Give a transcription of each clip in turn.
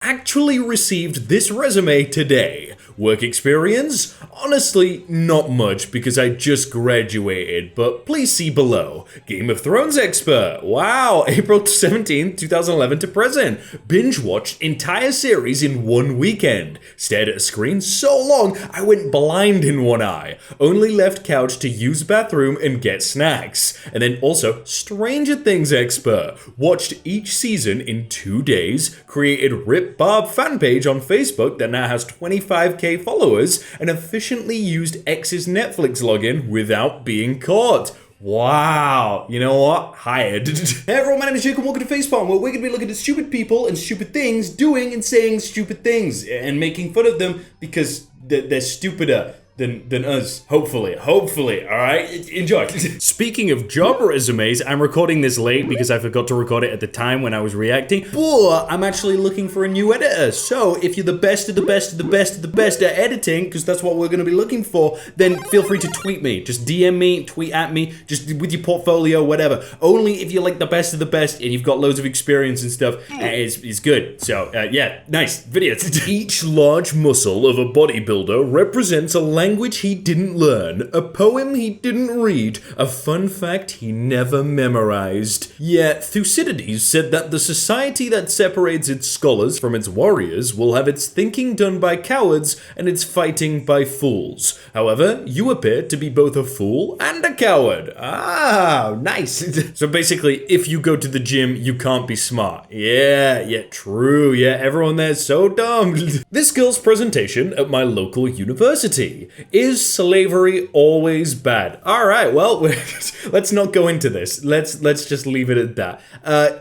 actually received this resume today. Work experience? Honestly, not much because I just graduated, but please see below. Game of Thrones expert. Wow, April 17th, 2011 to present. Binge watched entire series in one weekend. Stared at a screen so long I went blind in one eye. Only left couch to use bathroom and get snacks. And then also Stranger Things expert. Watched each season in 2 days. Created Rip Barb fan page on Facebook that now has 25k followers, and efficiently used X's Netflix login without being caught. Wow, you know what? Hired. Hey everyone, my name is Jake and welcome to Facepalm, where we're gonna be looking at stupid people and stupid things doing and saying stupid things and making fun of them because they're stupider than us. Hopefully, alright? Enjoy. Speaking of job resumes, I'm recording this late because I forgot to record it at the time when I was reacting, but I'm actually looking for a new editor. So if you're the best of the best of the best of the best at editing, because that's what we're gonna be looking for, then feel free to tweet me. Just DM me, tweet at me, just with your portfolio, whatever. Only if you're like the best of the best and you've got loads of experience and stuff, it's good. So yeah, nice videos. Each large muscle of a bodybuilder represents a language he didn't learn, a poem he didn't read, a fun fact he never memorized. Yet Thucydides said that the society that separates its scholars from its warriors will have its thinking done by cowards and its fighting by fools. However, you appear to be both a fool and a coward. Ah, nice. So basically, if you go to the gym, you can't be smart. Yeah, true. Yeah, everyone there's so dumb. This girl's presentation at my local university. Is slavery always bad? All right, well, let's not go into this. Let's just leave it at that.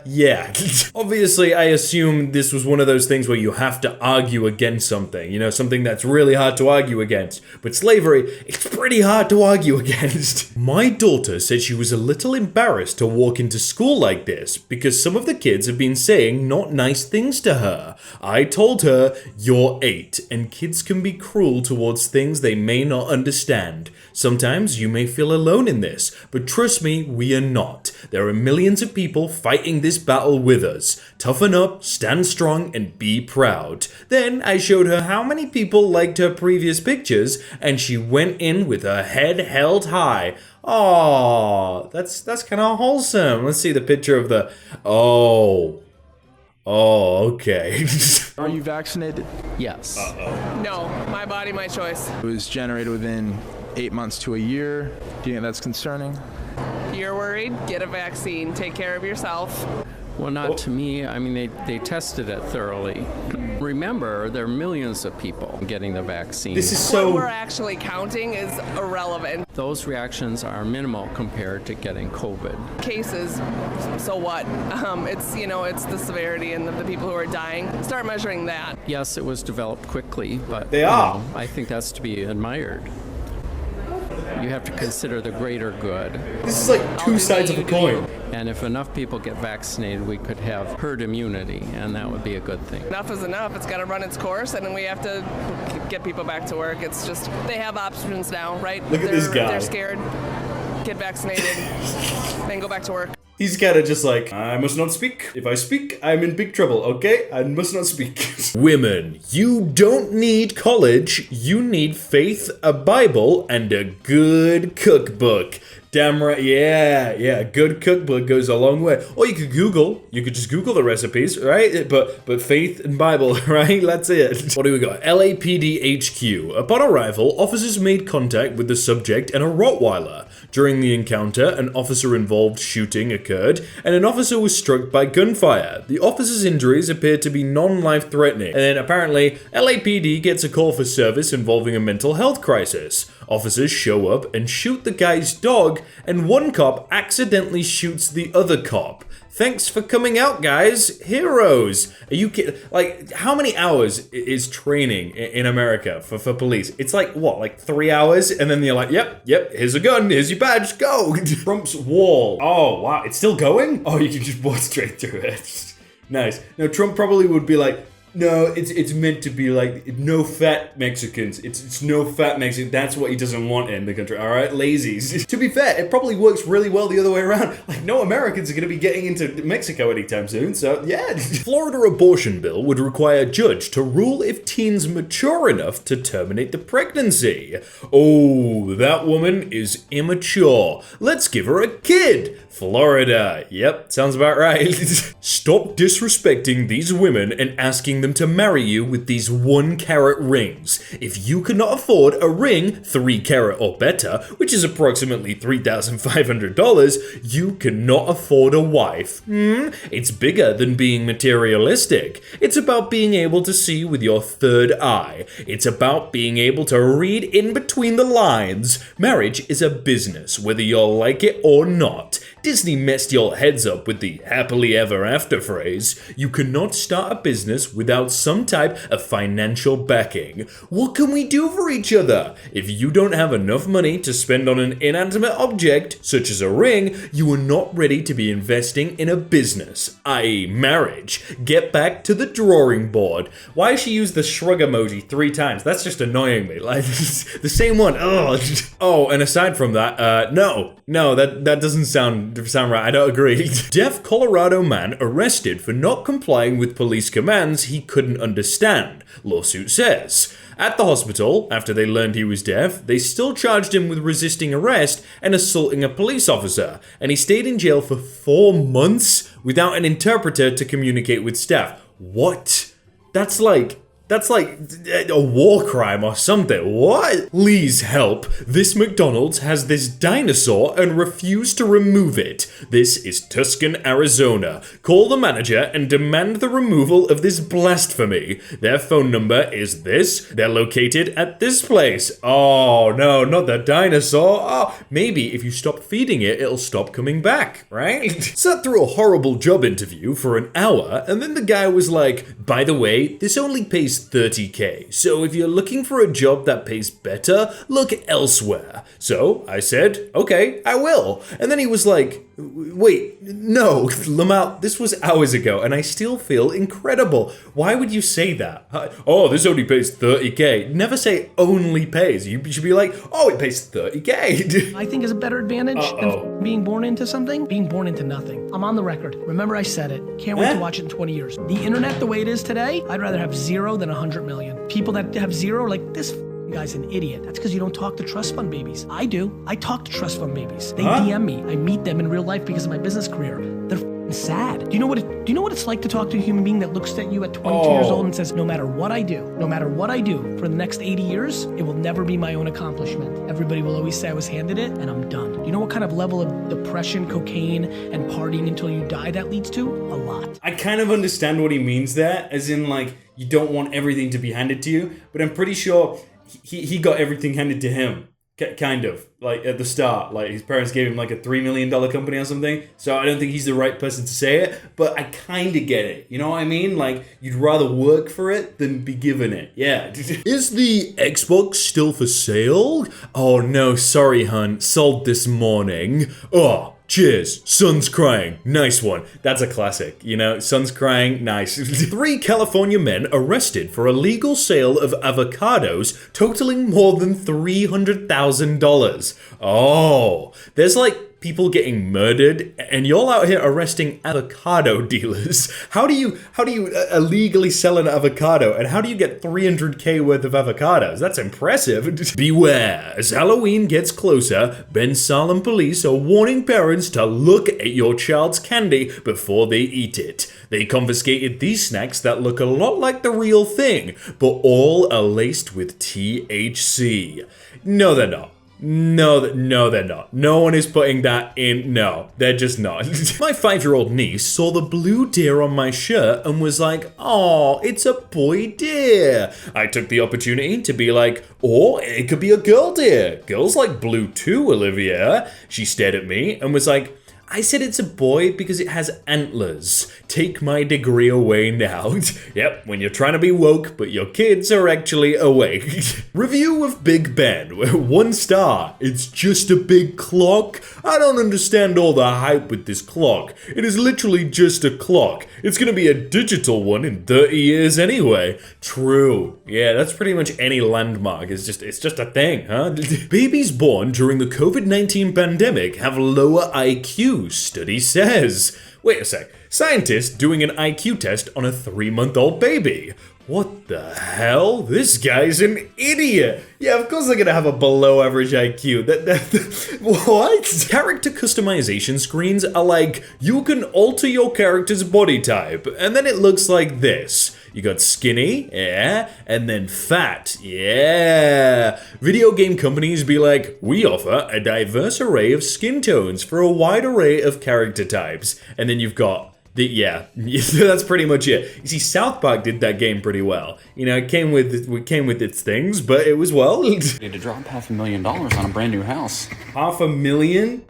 Yeah. Obviously, I assume this was one of those things where you have to argue against something, you know, something that's really hard to argue against. But slavery, it's pretty hard to argue against. My daughter said she was a little embarrassed to walk into school like this because some of the kids have been saying not nice things to her. I told her, you're 8, and kids can be cruel towards things they may not understand. Sometimes you may feel alone in this, but trust me, we are not. There are millions of people fighting this battle with us. Toughen up, stand strong, and be proud. Then I showed her how many people liked her previous pictures, and she went in with her head held high. Oh, that's kind of wholesome. Let's see the picture of the... Oh, okay. Are you vaccinated? Yes. No, my body, my choice. It was generated within 8 months to a year. Do you think that's concerning? You're worried? Get a vaccine. Take care of yourself. Well, not to me. I mean, they tested it thoroughly. Remember, there are millions of people getting the vaccine. This is so... What we're actually counting is irrelevant. Those reactions are minimal compared to getting COVID. Cases, so what? It's, you know, it's the severity and the people who are dying. Start measuring that. Yes, it was developed quickly, but They are. you know, I think that's to be admired. You have to consider the greater good. This is like two sides of a coin. And if enough people get vaccinated, we could have herd immunity, and that would be a good thing. Enough is enough. It's got to run its course, and then we have to get people back to work. It's just, they have options now, right? Look at this guy. They're scared. Get vaccinated, then go back to work. He's kind of just like, I must not speak. If I speak, I'm in big trouble, okay? I must not speak. Women, you don't need college. You need faith, a Bible, and a good cookbook. Damn right, yeah, a good cookbook goes a long way. Or you could just Google the recipes, right? But faith and Bible, right? That's it. What do we got? LAPD HQ. Upon arrival, officers made contact with the subject and a Rottweiler. During the encounter, an officer-involved shooting occurred, and an officer was struck by gunfire. The officer's injuries appeared to be non-life-threatening, and then apparently, LAPD gets a call for service involving a mental health crisis. Officers show up and shoot the guy's dog, and one cop accidentally shoots the other cop. Thanks for coming out, guys. Heroes. Are you kidding? Like, how many hours is training in America for police? It's like, what, like 3 hours? And then you're like, yep, here's a gun, here's your badge, go. Trump's wall. Oh, wow, it's still going? Oh, you can just walk straight through it. Nice. Now, Trump probably would be like, No, it's meant to be like no fat Mexicans. It's no fat Mexican. That's what he doesn't want in the country. All right, lazies. To be fair, it probably works really well the other way around. Like no Americans are going to be getting into Mexico anytime soon. So yeah. Florida abortion bill would require a judge to rule if teens mature enough to terminate the pregnancy. Oh, that woman is immature. Let's give her a kid. Florida. Yep, sounds about right. Stop disrespecting these women and asking them to marry you with these 1-carat rings. If you cannot afford a ring 3-carat or better, which is approximately $3,500, you cannot afford a wife. It's bigger than being materialistic. It's about being able to see with your third eye. It's about being able to read in between the lines. Marriage is a business, whether you'll like it or not. Disney messed your heads up with the happily ever after phrase. You cannot start a business without some type of financial backing. What can we do for each other? If you don't have enough money to spend on an inanimate object, such as a ring, you are not ready to be investing in a business, i.e. marriage. Get back to the drawing board. Why she used the shrug emoji 3 times? That's just annoying me. Like, the same one. Oh, and aside from that, no, that doesn't sound right. I don't agree. Deaf Colorado man arrested for not complying with police commands he couldn't understand, lawsuit says. At the hospital, after they learned he was deaf, they still charged him with resisting arrest and assaulting a police officer, and he stayed in jail for 4 months without an interpreter to communicate with staff. What? That's like a war crime or something. What? Please help. This McDonald's has this dinosaur and refuse to remove it. This is Tucson, Arizona. Call the manager and demand the removal of this blasphemy. Their phone number is this. They're located at this place. Oh, no, not the dinosaur. Oh, maybe if you stop feeding it, it'll stop coming back, right? Sat through a horrible job interview for an hour, and then the guy was like, by the way, this only pays $30K. So if you're looking for a job that pays better, look elsewhere. So I said, okay, I will. And then he was like, wait, no, Lamar, this was hours ago and I still feel incredible. Why would you say that? Oh, this only pays $30K. Never say only pays. You should be like, oh, it pays $30K. I think is a better advantage than being born into something, being born into nothing. I'm on the record. Remember I said it. Can't wait to watch it in 20 years. The internet the way it is today, I'd rather have 0 than 100 million. People that have 0, like this guy's an idiot. That's because you don't talk to trust fund babies. I do. I talk to trust fund babies. They DM me. I meet them in real life because of my business career. They're sad. Do you know what it's like to talk to a human being that looks at you at 22 years old and says, no matter what I do for the next 80 years, it will never be my own accomplishment. Everybody will always say I was handed it and I'm done. Do you know what kind of level of depression, cocaine, and partying until you die that leads to? A lot. I kind of understand what he means there, as in like, you don't want everything to be handed to you, but I'm pretty sure he got everything handed to him. Kind of, like at the start, like his parents gave him like a $3 million company or something, so I don't think he's the right person to say it, but I kind of get it, you know what I mean? Like, you'd rather work for it than be given it, yeah. Is the Xbox still for sale? Oh no, sorry hun, sold this morning. Oh, cheers, son's crying, nice one. That's a classic, you know, son's crying, nice. 3 California men arrested for illegal sale of avocados totaling more than $300,000. Oh, there's like people getting murdered and you're out here arresting avocado dealers. How do you illegally sell an avocado and how do you get $300K worth of avocados? That's impressive. Beware, as Halloween gets closer, Ben Salem police are warning parents to look at your child's candy before they eat it. They confiscated these snacks that look a lot like the real thing, but all are laced with THC. No, they're not. No, they're not. No one is putting that in. No, they're just not. My 5-year-old niece saw the blue deer on my shirt and was like, oh, it's a boy deer. I took the opportunity to be like, or it could be a girl deer. Girls like blue too, Olivia. She stared at me and was like, I said it's a boy because it has antlers. Take my degree away now. Yep, when you're trying to be woke, but your kids are actually awake. Review of Big Ben. 1 star. It's just a big clock. I don't understand all the hype with this clock. It is literally just a clock. It's gonna be a digital one in 30 years anyway. True. Yeah, that's pretty much any landmark. It's just a thing, huh? Babies born during the COVID-19 pandemic have lower IQ, study says. Wait a sec. Scientists doing an IQ test on a 3-month-old baby. What the hell? This guy's an idiot. Yeah, of course they're gonna have a below average IQ. What? Character customization screens are like, you can alter your character's body type, and then it looks like this. You got skinny, yeah, and then fat, yeah. Video game companies be like, we offer a diverse array of skin tones for a wide array of character types. And then you've got yeah, that's pretty much it. You see, South Park did that game pretty well. You know, it came with its things, but it was well. Need to drop $500,000 on a brand new house. $500,000?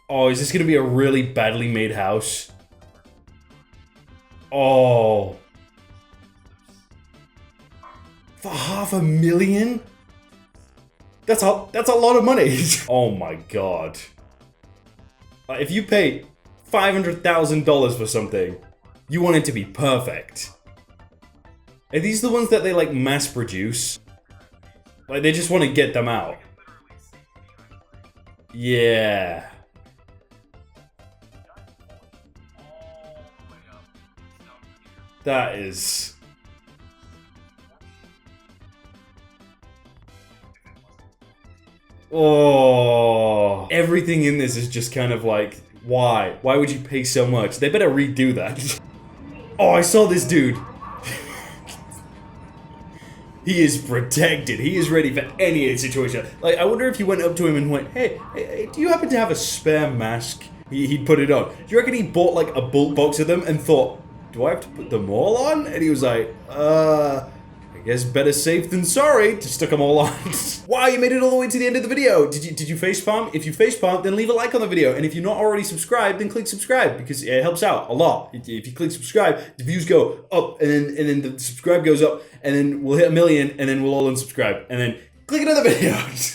Oh, is this gonna be a really badly made house? Oh. For $500,000? That's a lot of money. Oh my god. If you pay $500,000 for something, you want it to be perfect. Are these the ones that they like mass produce? Like they just want to get them out. Yeah. That is... Oh. Everything in this is just kind of like, why? Why would you pay so much? They better redo that. Oh, I saw this dude. He is protected. He is ready for any situation. Like, I wonder if you went up to him and went, hey, do you happen to have a spare mask? He'd put it on. Do you reckon he bought like a bulk box of them and thought, do I have to put them all on? And he was like, I guess better safe than sorry. Just stuck them all on. Wow, you made it all the way to the end of the video. Did you facepalm? If you facepalm, then leave a like on the video. And if you're not already subscribed, then click subscribe because it helps out a lot. If you click subscribe, the views go up and then the subscribe goes up and then we'll hit 1 million and then we'll all unsubscribe. And then click another video.